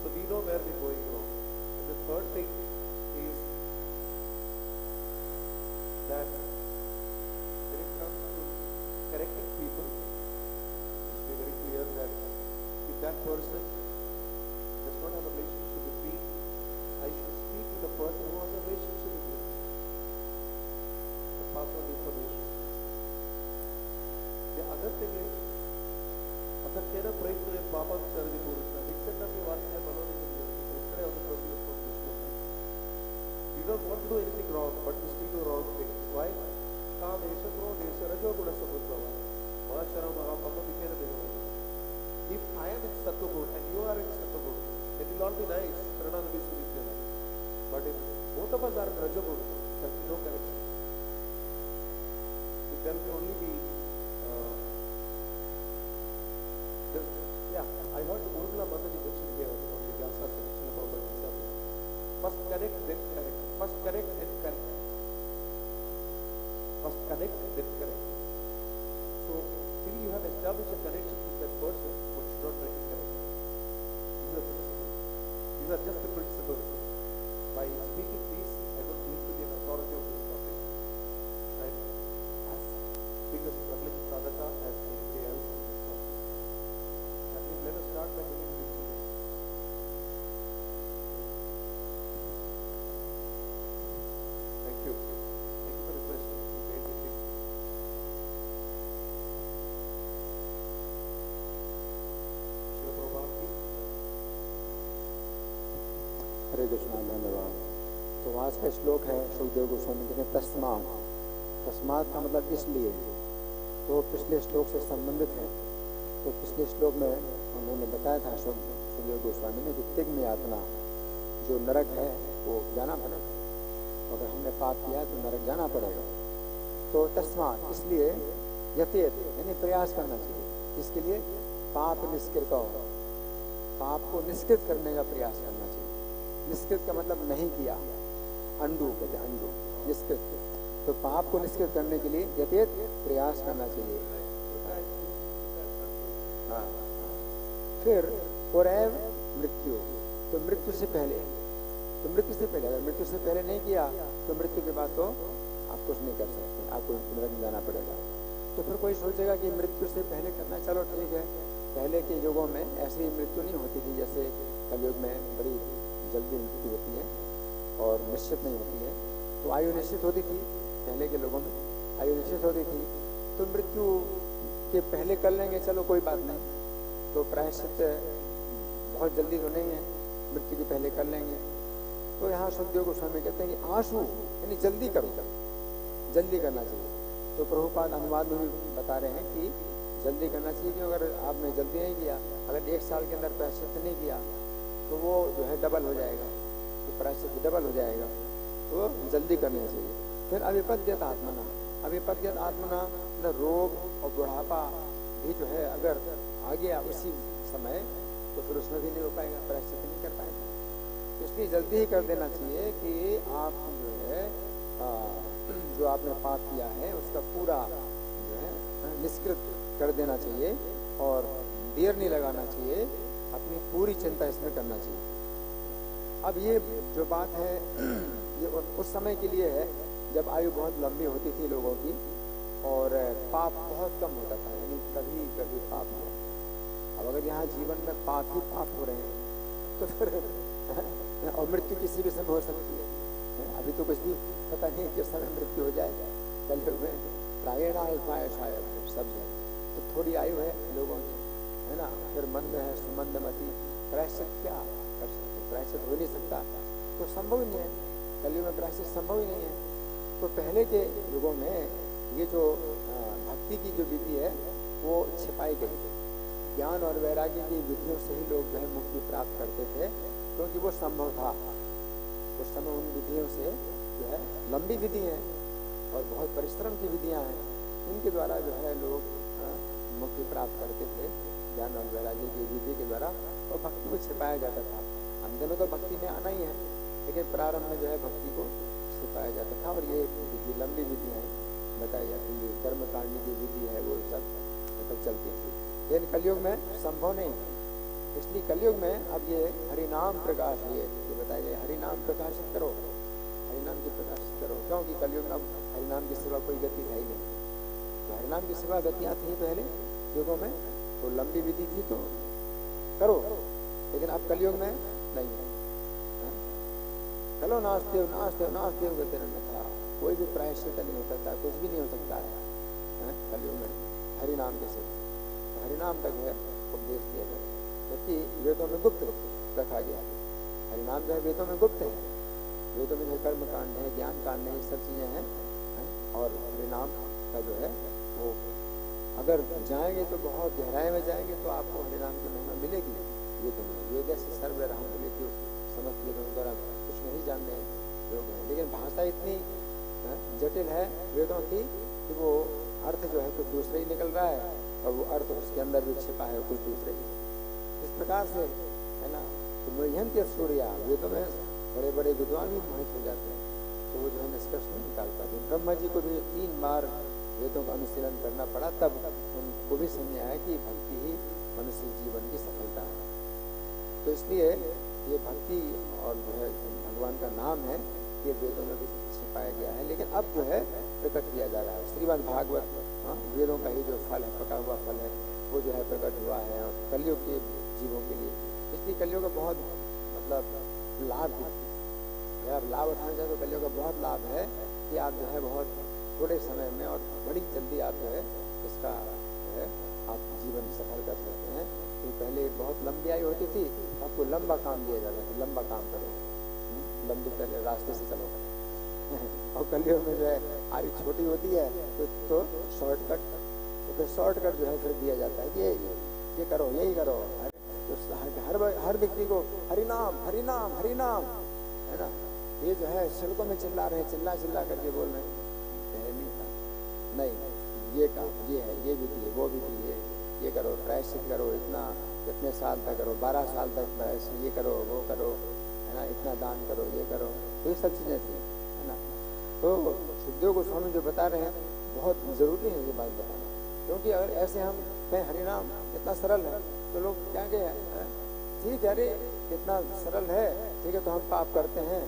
So we know where we're going wrong. And the third thing is that when it comes to correcting people, it should be very clear that if that person does not have a relationship with me, I should speak with the person who has a relationship with me and pass on the information. The other thing is, Atakena Prayatna Papa Chardi Purusha, except of the Vartya Baloni, yesterday on the process of this book. We don't want to do anything wrong, but we still do wrong things. Why? Kam Esha Kro Desha Rajo Guna Samudhrava, Mahashara Mahapapa Vikena Devavan. If I am in Sattvagun and you are in Sattvagun, then it will all be nice, Pranana Visudhyana. But if both of us are in Rajagun, there will be no connection. There will only be I heard Urmila Mataji mentioned here on this. First correct, then correct. First correct, then correct. First connect, then correct. So, till you have established a connection with that person, what should not try to correct. These are principles. These are just the principles. By speaking these, I don't claim to be an authority of this topic. Right? As big a struggling sadhaka as anybody else in this topic. I think let us start by getting into this. Thank you. Thank you for the question. You made me think. Shri Prabhu. हरे कृष्णा, धन्यवाद। तो आज का श्लोक है सुखदेव गोस्वामी जी ने तस्मात्। तस्मात् का मतलब इसलिए, तो पिछले श्लोक से संबंधित है। तो पिछले श्लोक में उन्होंने बताया था सुखदेव गोस्वामी ने कि तिग्म यातना, जो नरक है वो जाना पड़ेगा। अगर हमने पाप किया तो नरक जाना पड़ेगा। तो तस्मात् इसलिए, यथेत यानी प्रयास करना चाहिए। इसके लिए पाप निष्कृत, पाप को निष्कृत करने का प्रयास करना चाहिए। निष्कृत का मतलब नहीं किया, अंडू कहते हैं, अंडू निष्कृत। तो पाप को निष्कृत करने के लिए यथेत प्रयास करना चाहिए। हाँ। फिर पुरैव मृत्यु, तो मृत्यु से पहले, तो मृत्यु से पहले, अगर मृत्यु से पहले नहीं किया तो मृत्यु के बाद तो आप कुछ नहीं कर सकते, आपको नरक में जाना पड़ेगा। तो फिर कोई सोचेगा कि मृत्यु से पहले करना, चलो ठीक है। पहले के युगों में ऐसी मृत्यु नहीं होती थी, जैसे कलयुग में बड़ी जल्दी मृत्यु होती है और निश्चित नहीं होती है। तो आयु निश्चित होती थी, पहले के लोगों में आयु निश्चित होती थी। तो मृत्यु के पहले कर लेंगे, चलो कोई बात नहीं। तो प्रायश्चित बहुत जल्दी तो नहीं है, मृत्यु के पहले कर लेंगे। तो यहाँ सुखदेव गोस्वामी कहते हैं कि आशु यानी जल्दी करो, जल्दी करना चाहिए। तो प्रभुपाद अनुवाद में भी बता रहे हैं कि जल्दी करना चाहिए, कि अगर आपने जल्दी नहीं किया, अगर 1 साल के अंदर प्रायश्चित नहीं किया तो वो जो है डबल हो जाएगा, तो प्रायश्चित डबल हो जाएगा। तो जल्दी करना चाहिए। फिर अविपद्यत आत्मना, अविपद्यत आत्मना मतलब रोग और बुढ़ापा भी जो है अगर आ गया उसी समय, तो फिर उसमें भी नहीं हो पाएगा, प्रायश्चित नहीं कर पाएगा। इसलिए जल्दी ही कर देना चाहिए कि आप जो है जो आपने पाप किया है उसका पूरा जो है निष्कृत कर देना चाहिए, और देर नहीं लगाना चाहिए, अपनी पूरी चिंता इसमें करना चाहिए। अब ये जो बात है ये उस समय के लिए है जब आयु बहुत लंबी होती थी लोगों की और पाप बहुत कम होता था, यानी कभी कभी पाप हुआ। अब अगर यहाँ जीवन में पाप ही पाप हो रहे हैं तो फिर और मृत्यु किसी भी समय हो सकती है। अभी तो कुछ भी पता नहीं किस समय मृत्यु हो जाए। कल में प्रायण अल्पाय शायद सब है, तो थोड़ी आयु है लोगों की, है ना। फिर मंद है सुमंदमती, प्रायश्चित क्या कर सकते, प्रायश्चित हो नहीं सकता, तो संभव ही नहीं है। कलयुग में प्रायश्चित संभव ही नहीं है। तो पहले के युगों में ये जो भक्ति की जो विधि है वो छिपाई गई। ज्ञान और वैराग्य की विधियों से ही लोग जो है मुक्ति प्राप्त करते थे, क्योंकि वो संभव था। उस समय उन विधियों से जो है लंबी विधि है और बहुत परिश्रम की विधियां हैं, इनके द्वारा जो है लोग मुक्ति प्राप्त करते थे ज्ञान और वैराग्य की विधि के द्वारा, और भक्ति को छिपाया जाता था। अंत में तो भक्ति में आना ही है, लेकिन प्रारंभ में जो है भक्ति को छिपाया जाता था। और ये विधि लंबी विधियाँ बताई जाती है, कर्म कांड की विधि है, वो सब मतलब चलती थी। लेकिन कलयुग में संभव नहीं, इसलिए कलयुग में अब ये हरिनाम प्रकाश ये बताया गया, हरिनाम प्रकाशित करो, हरिनाम की प्रकाशित करो, क्योंकि कलयुग में अब हरिनाम की सिवा कोई गति है ही नहीं। तो हरिनाम की सिवा गतियाँ थी पहले युगों में, तो लंबी विधि थी तो करो, लेकिन अब कलयुग में नहीं है। चलो नाचते हो नाचते हो नाचते हो कहते रहना था, कोई भी प्रायश्चित नहीं हो सकता, कुछ भी नहीं हो सकता है कलयुग में हरिनाम के सिवा। तो हरिनाम तक है उपदेश दिया गया, जबकि वेदों में गुप्त रखा गया। हरिनाम जो है वेदों में गुप्त है, वेदों में जो कर्म कांड है, ज्ञान कांड है, ये सब चीज़ें हैं। और हरिनाम का जो है वो अगर जाएंगे तो बहुत गहराई में जाएंगे तो आपको हरिनाम की महिमा मिलेगी। वेदों में वेद से सर्व राम बोले जो समस्त वेदों द्वारा कुछ नहीं जानते लोग हैं, लेकिन भाषा इतनी जटिल है वेदों की कि वो अर्थ जो है कुछ दूसरे ही निकल रहा है, और वो अर्थ उसके अंदर भी छिपा है कुछ दूसरे ही। इस प्रकार से है ना, तो मह्यंत्य सूर्या, वेदों में बड़े बड़े विद्वान भी मोहित हो जाते हैं, तो वो जो है निष्कर्ष नहीं निकाल पाते। ब्रह्मा जी को भी 3 बार वेदों का अनुशीलन करना पड़ा, तब उनको भी समझ आया कि भक्ति ही मनुष्य जीवन की सफलता है। तो इसलिए ये भक्ति और जो है भगवान का नाम है, ये वेदों में भी छिपाया गया है, लेकिन अब जो है प्रकट किया जा रहा है। श्रीमद् भागवत वेदों का ही जो फल है, पका हुआ फल है, वो जो है प्रकट हुआ है और कलयुग के जीवों के लिए। इसलिए कलयुग का बहुत मतलब लाभ है, अगर आप लाभ उठाना चाहें तो कलयुग का बहुत लाभ है कि आप जो है बहुत थोड़े समय में और बड़ी जल्दी आप जो है इसका जो है आप जीवन सफल कर सकते हैं। तो पहले बहुत लंबी आयु होती थी, आपको लंबा काम दिया जाता था, लंबा काम करो, लंबे पहले रास्ते से चलो। और कलयुग में जो है आयु छोटी होती है तो शॉर्टकट, तो फिर शॉर्टकट जो है फिर दिया जाता है कि ये करो, यही करो। तो हर व्यक्ति को हरिनाम हरिनाम हरिनाम, है ना, ये जो है सड़कों में चिल्ला रहे हैं, चिल्ला करके बोल रहे हैं, नहीं था, नहीं ये काम ये है, ये विधि है, वो विधि है, ये करो, प्रायश्चित करो, इतने साल तक करो, 12 साल तक प्रायश्चित, ये करो, वो करो, है ना, इतना दान करो, ये करो, तो ये सब चीज़ें थी, है ना। तो सुखदेव गोस्वामी जो बता रहे हैं बहुत ज़रूरी है ये बात बताना, क्योंकि अगर ऐसे हम कहें हरिनाम इतना सरल है तो लोग क्या कहें, ठीक है, अरे इतना सरल है, ठीक है, तो हम पाप करते हैं,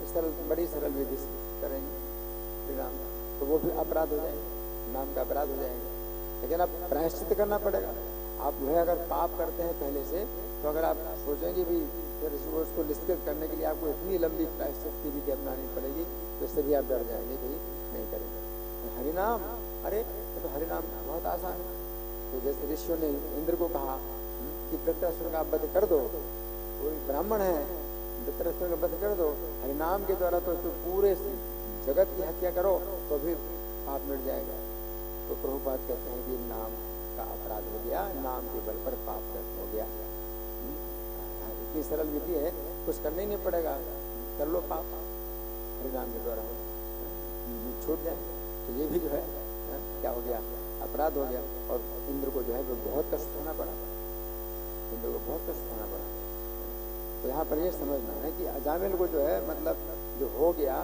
सरल बड़ी सरल विधि से करेंगे हरिनाम, तो वो भी अपराध हो जाएंगे, नाम का अपराध हो जाएंगे। लेकिन अब प्रायश्चित करना पड़ेगा। आप जो है अगर पाप करते हैं पहले से, तो अगर आप सोचेंगे भी फिर उसको निष्कृत करने के लिए आपको इतनी लंबी प्रायश्चित की विधि अपनानी पड़ेगी, तो इससे भी आप डर जाएंगे कि नहीं करेंगे। तो हरिनाम, अरे तो हरिनाम बहुत आसान है। तो जैसे ऋषियों ने इंद्र को कहा कि वृत्रासुर का वध कर दो, वो ब्राह्मण है, वृत्रासुर का वध कर दो, हरिनाम के द्वारा तो पूरे जगत की हत्या करो तो भी पाप मिट जाएगा। तो प्रभुपाद कहते हैं कि नाम का अपराध हो गया, नाम के बल पर पाप हो गया। इतनी सरल विधि है, कुछ करने ही नहीं पड़ेगा, कर लो पाप, हरिनाम के द्वारा छूट जाए। तो ये भी जो है क्या हो गया, अपराध हो गया। और इंद्र को जो है वो बहुत कष्ट होना पड़ा, इंद्र को बहुत कष्ट होना पड़ा। तो यहाँ पर ये समझना है कि अजामिल को जो है मतलब जो हो गया,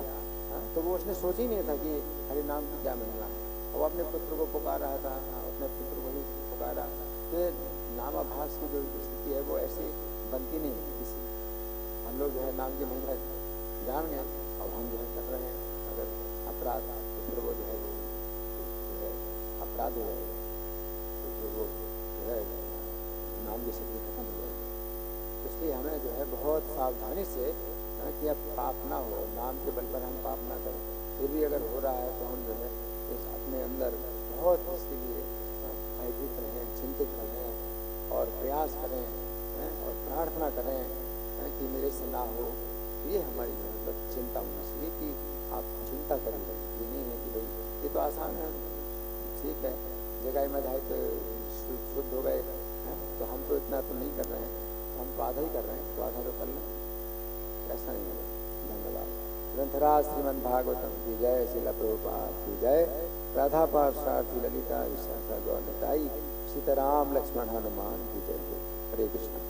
तो वो उसने सोच ही नहीं था कि हरिनाम की क्या मिलना है। वो अपने पुत्र को पुकार रहा था, अपने पुत्र को ही पुकारा। तो नामाभास की जो स्थिति है वो ऐसी बनती नहीं है किसी। हम लोग जो है नाम की महिमा जान गए, अब हम जो है कर रहे हैं अगर अपराध, तो फिर वो जो है अपराध हो जाएगा, तो वो जो है नाम की शक्ति खत्म हो जाएगी। इसलिए हमें जो है बहुत सावधानी से कि अब पाप ना हो, नाम के बल पर हम पाप ना करें। फिर भी अगर हो रहा है तो हम जो है इस अपने अंदर बहुत इसके लिए भयभीत रहें, चिंतित रहें और प्रयास करें और प्रार्थना करें कि मेरे से ना हो। ये हमारी मतलब चिंता होनी चाहिए कि आप चिंता करिए। ये नहीं है कि भाई ये तो आसान है, ठीक है, जगह में जाए तो शुद्ध हो गए, तो हम तो इतना तो नहीं कर रहे हैं, हम तो आधा ही कर रहे हैं, तो आधा तो कर लें, ऐसा नहीं है। धन्यवाद। ग्रंथराज श्रीमद् भागवतम की जय, श्रील प्रभुपाद की जय, राधा पार्थसारथी ललिता विशाखा गौर निताई, सीताराम लक्ष्मण हनुमान की जय। हरे कृष्ण।